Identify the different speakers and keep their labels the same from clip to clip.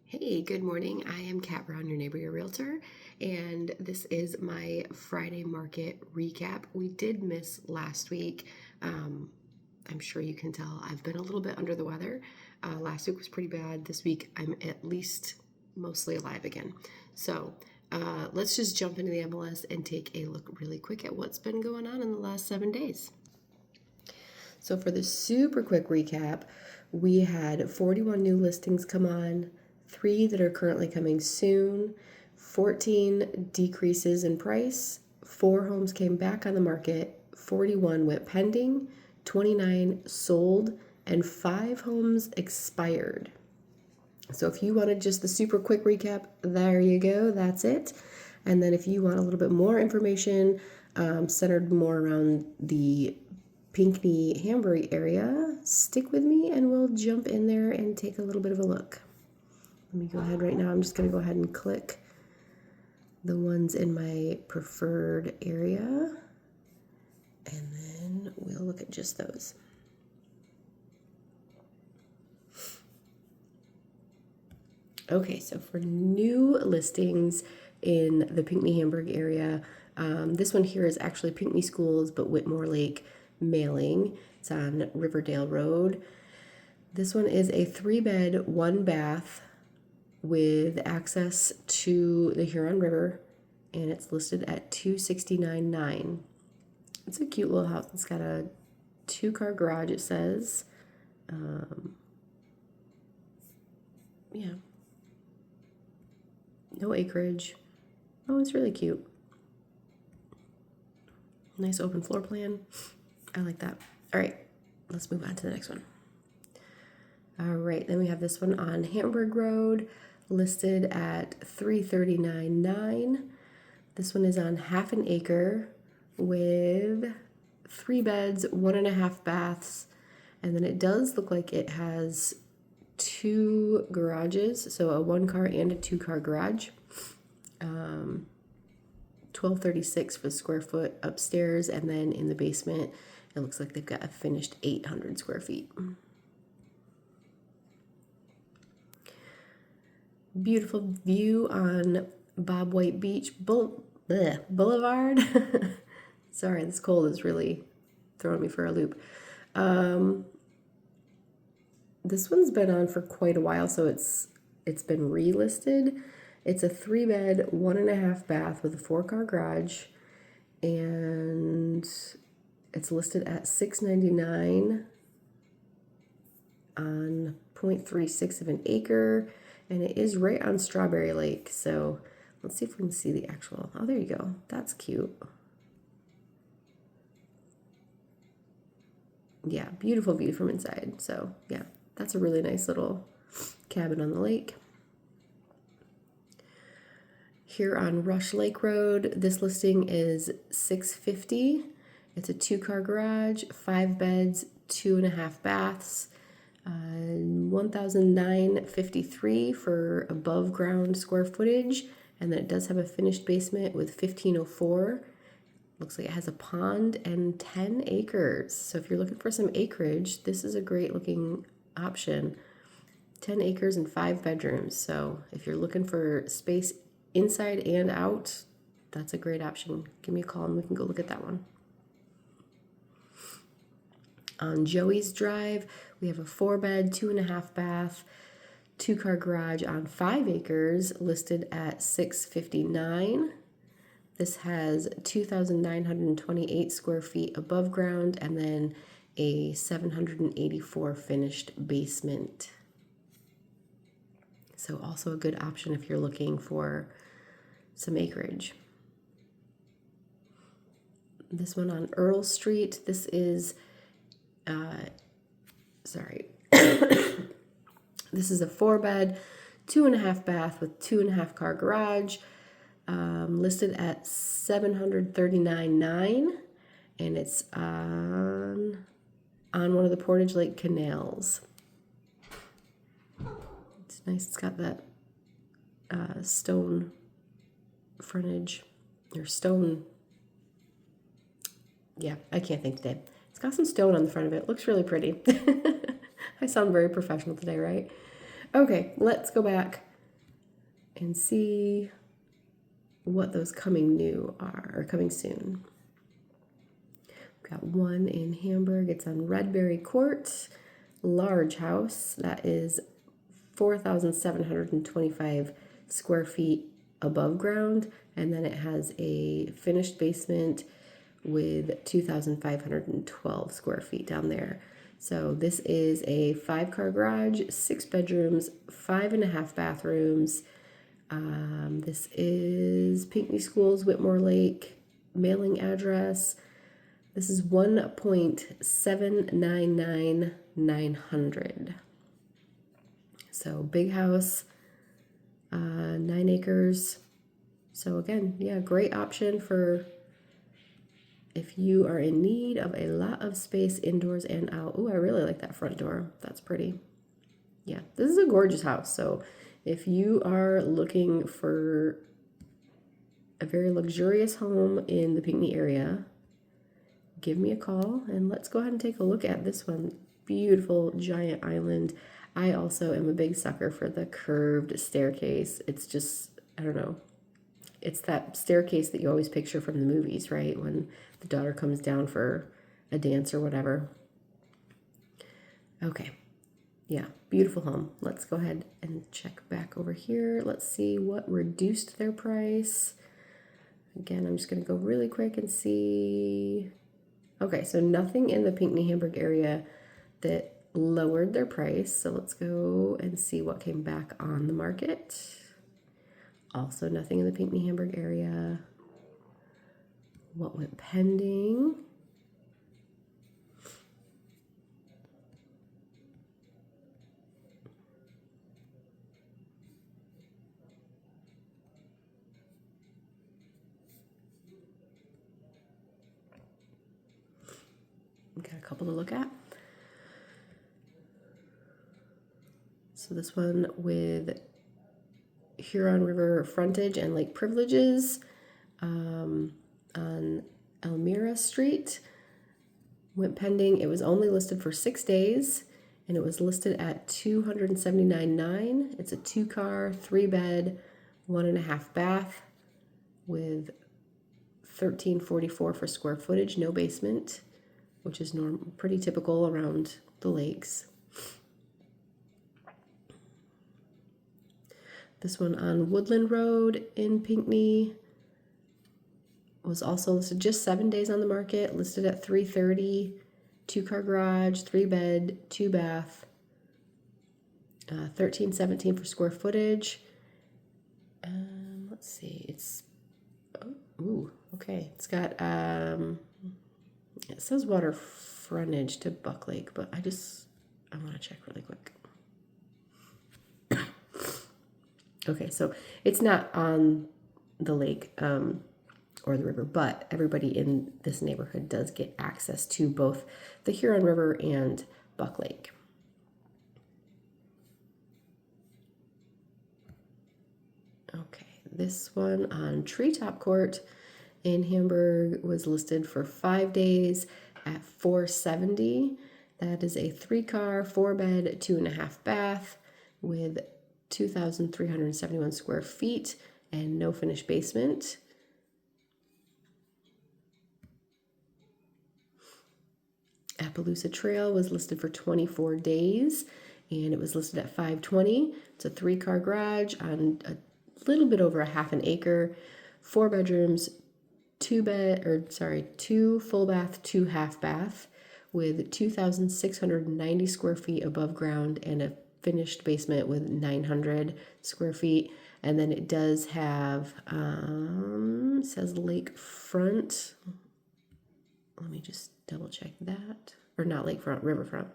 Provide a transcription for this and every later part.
Speaker 1: Hey, good morning. I am Kat Brown, your neighbor, your realtor, and this is my Friday market recap. We did miss last week. I'm sure you can tell I've been a little bit under the weather. Last week was pretty bad. This week I'm at least mostly alive again. So let's just jump into the MLS and take a look really quick at what's been going on in the last 7 days. So for the super quick recap, we had 41 new listings come on, 3 that are currently coming soon, 14 decreases in price, 4 homes came back on the market, 41 went pending, 29 sold, and 5 homes expired. So if you wanted just the super quick recap, there you go, that's it. And then if you want a little bit more information centered more around the Pinckney, Hamburg area, stick with me and we'll jump in there and take a little bit of a look. Let me go ahead right now. I'm just going to go ahead and click the ones in my preferred area, and then we'll look at just those. Okay, so for new listings in the Pinckney, Hamburg area, this one here is actually Pinckney Schools, but Whitmore Lake mailing. It's on Riverdale Road. This one is a 3-bed, 1-bath with access to the Huron River, and it's listed at $269,900. It's a cute little house. It's got a 2-car garage, it says. Yeah. No acreage. Oh, it's really cute. Nice open floor plan. I like that. All right, let's move on to the next one. All right, then we have this one on Hamburg Road, listed at $339,900. This one is on half an acre with 3 beds, 1.5 baths, and then it does look like it has 2 garages, so a 1-car and a 2-car garage. $1,236 for the square foot upstairs, and then in the basement, it looks like they've got a finished 800 square feet. Beautiful view on Bob White Beach Boulevard. Sorry, this cold is really throwing me for a loop. This one's been on for quite a while, so it's been relisted. It's a 3-bed, 1.5 bath with a 4-car garage, and it's listed at $699 on 0.36 of an acre. And it is right on Strawberry Lake, so let's see if we can see the actual. Oh, there you go. That's cute. Yeah, beautiful view from inside. So, yeah, that's a really nice little cabin on the lake. Here on Rush Lake Road, this listing is $650. It's a 2-car garage, 5 beds, 2.5 baths. $1,953 for above ground square footage, and then it does have a finished basement with 1,504. Looks like it has a pond and 10 acres. So if you're looking for some acreage, this is a great looking option. 10 acres and 5 bedrooms. So if you're looking for space inside and out, that's a great option. Give me a call and we can go look at that one. On Joey's Drive, we have a 4-bed, 2.5 bath, 2-car garage on 5 acres, listed at $659. This has 2,928 square feet above ground, and then a 784 finished basement. So also a good option if you're looking for some acreage. This one on Earl Street, this is this is a 4-bed, 2.5 bath with 2.5 car garage, listed at $739,900, and it's on one of the Portage Lake canals. It's nice. It's got that stone frontage or stone. Yeah, I can't think today. It's got some stone on the front of it. Looks really pretty. I sound very professional today, right? Okay, let's go back and see what those coming new are, or coming soon. We've got one in Hamburg. It's on Redberry Court, large house. That is 4,725 square feet above ground, and then it has a finished basement with 2,512 square feet down there. So this is a 5-car garage, 6 bedrooms, 5.5 bathrooms. This is Pinckney Schools, Whitmore Lake, mailing address. This is 1.799900. So big house, 9 acres. So again, yeah, great option for if you are in need of a lot of space indoors and out. Oh, I really like that front door. That's pretty. Yeah, this is a gorgeous house. So if you are looking for a very luxurious home in the Pinckney area, give me a call and let's go ahead and take a look at this one. Beautiful giant island. I also am a big sucker for the curved staircase. It's just, I don't know. It's that staircase that you always picture from the movies, right? When the daughter comes down for a dance or whatever. Okay. Yeah, beautiful home. Let's go ahead and check back over here. Let's see what reduced their price. Again, I'm just going to go really quick and see. Okay, so nothing in the Pinckney, Hamburg area that lowered their price. So let's go and see what came back on the market. Also nothing in the Pinckney, Hamburg area. What went pending? Got a couple to look at. So this one with Huron River frontage and lake privileges on Elmira Street went pending. It was only listed for 6 days and it was listed at $279,900. It's a 2-car, 3-bed, 1.5 bath with $1,344 for square footage, no basement, which is pretty typical around the lakes. This one on Woodland Road in Pinckney was also listed just 7 days on the market, listed at $330,000, 2-car garage, 3-bed, 2-bath, $1,317 for square footage. Let's see, it's okay. It's got it says water frontage to Buck Lake, but I want to check really quick. Okay, so it's not on the lake or the river, but everybody in this neighborhood does get access to both the Huron River and Buck Lake. Okay, this one on Treetop Court in Hamburg was listed for 5 days at $470,000. That is a 3-car, 4-bed, 2.5 bath with 2,371 square feet and no finished basement. Appaloosa Trail was listed for 24 days and it was listed at $520,000. It's a 3-car garage on a little bit over a half an acre, 4 bedrooms, 2 full bath, 2 half bath with 2,690 square feet above ground and a finished basement with 900 square feet. And then it does have, it says lakefront. Let me just double check that. Or not lakefront, riverfront.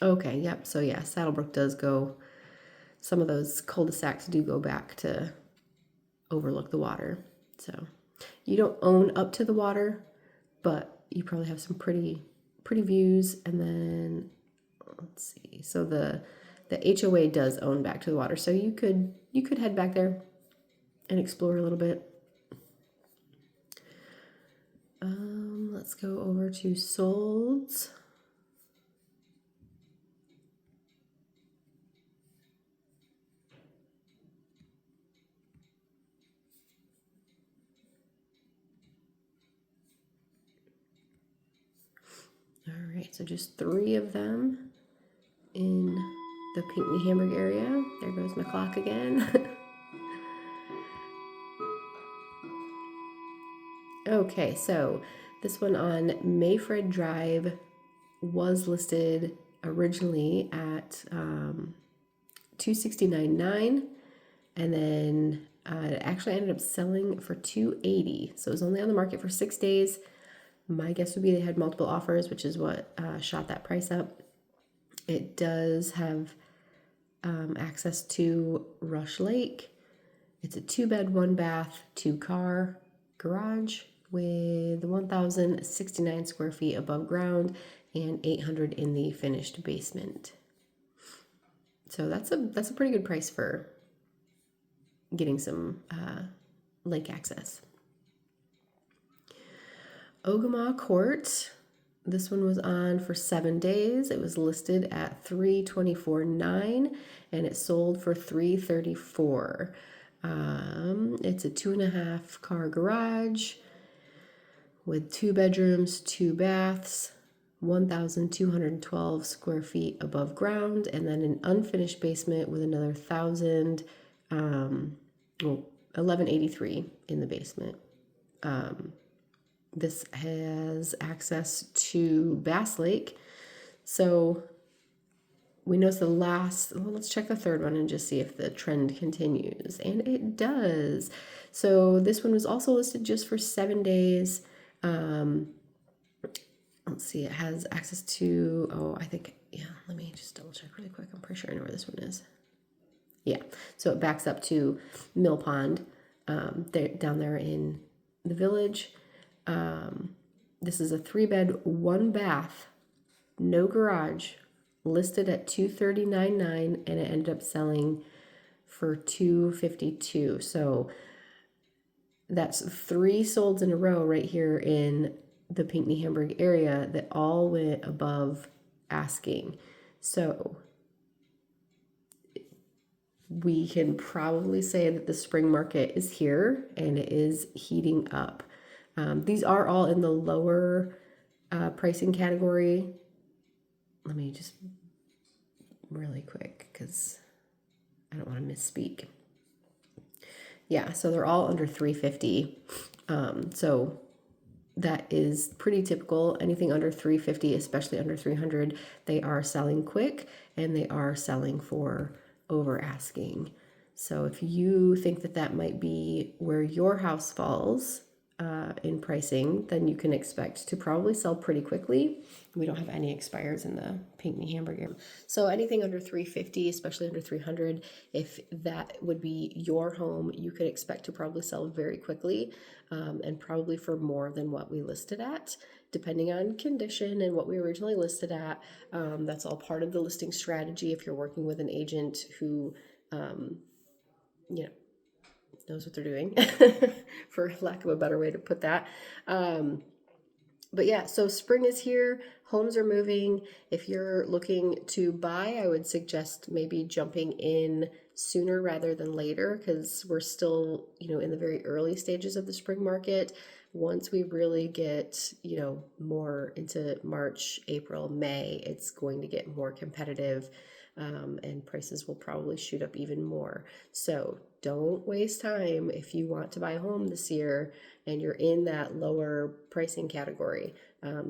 Speaker 1: Okay, yep. So yeah, Saddlebrook does go, some of those cul-de-sacs do go back to overlook the water. So you don't own up to the water, but you probably have some pretty views. And then let's see. So the HOA does own back to the water. So you could head back there and explore a little bit. Let's go over to Solds. right, so just 3 of them in the Pinckney, Hamburg area. There goes my clock again. Okay, so this one on Mayfred Drive was listed originally at $269.9, and then it actually ended up selling for $280. So it was only on the market for 6 days. My guess would be they had multiple offers, which is what shot that price up. It does have access to Rush Lake. It's a 2-bed, 1-bath, 2-car garage with 1,069 square feet above ground and 800 in the finished basement. So that's a pretty good price for getting some lake access. Ogama Court. This one was on for 7 days. It was listed at $324.9 and it sold for $334. It's a 2.5 car garage with 2 bedrooms, 2 baths, 1,212 square feet above ground, and then an unfinished basement with another 1,183 in the basement. This has access to Bass Lake. So we know it's let's check the third one and just see if the trend continues. And it does. So this one was also listed just for 7 days. Let's see, it has access to, let me just double check really quick. I'm pretty sure I know where this one is. Yeah, so it backs up to Mill Pond, down there in the village. This is a 3-bed, 1-bath, no garage, listed at $239.9, and it ended up selling for $252. So that's 3 solds in a row right here in the Pinckney, Hamburg area that all went above asking. So we can probably say that the spring market is here and it is heating up. These are all in the lower pricing category. Let me just really quick because I don't want to misspeak. Yeah, so they're all under $350. So that is pretty typical. Anything under $350, especially under $300, they are selling quick and they are selling for over asking. So if you think that that might be where your house falls in pricing, then you can expect to probably sell pretty quickly. We don't have any expires in the Pinckney, Hamburg area. So anything under $350, especially under $300, if that would be your home, you could expect to probably sell very quickly, and probably for more than what we listed at, depending on condition and what we originally listed at. That's all part of the listing strategy if you're working with an agent who, knows what they're doing, for lack of a better way to put that. But yeah, so spring is here. Homes are moving. If you're looking to buy, I would suggest maybe jumping in sooner rather than later, because we're still, in the very early stages of the spring market. Once we really get, more into March, April, May, it's going to get more competitive, and prices will probably shoot up even more. So don't waste time if you want to buy a home this year and you're in that lower pricing category.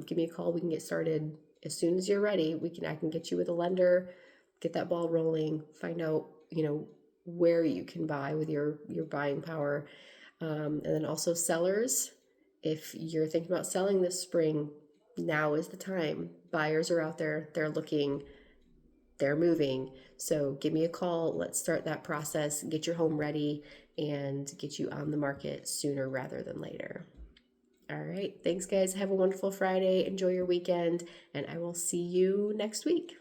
Speaker 1: Give me a call. We can get started as soon as you're ready. I can get you with a lender, get that ball rolling, find out, where you can buy with your buying power. And then also sellers, if you're thinking about selling this spring, now is the time. Buyers are out there, they're looking, they're moving. So give me a call. Let's start that process, get your home ready, and get you on the market sooner rather than later. All right. Thanks, guys. Have a wonderful Friday. Enjoy your weekend, and I will see you next week.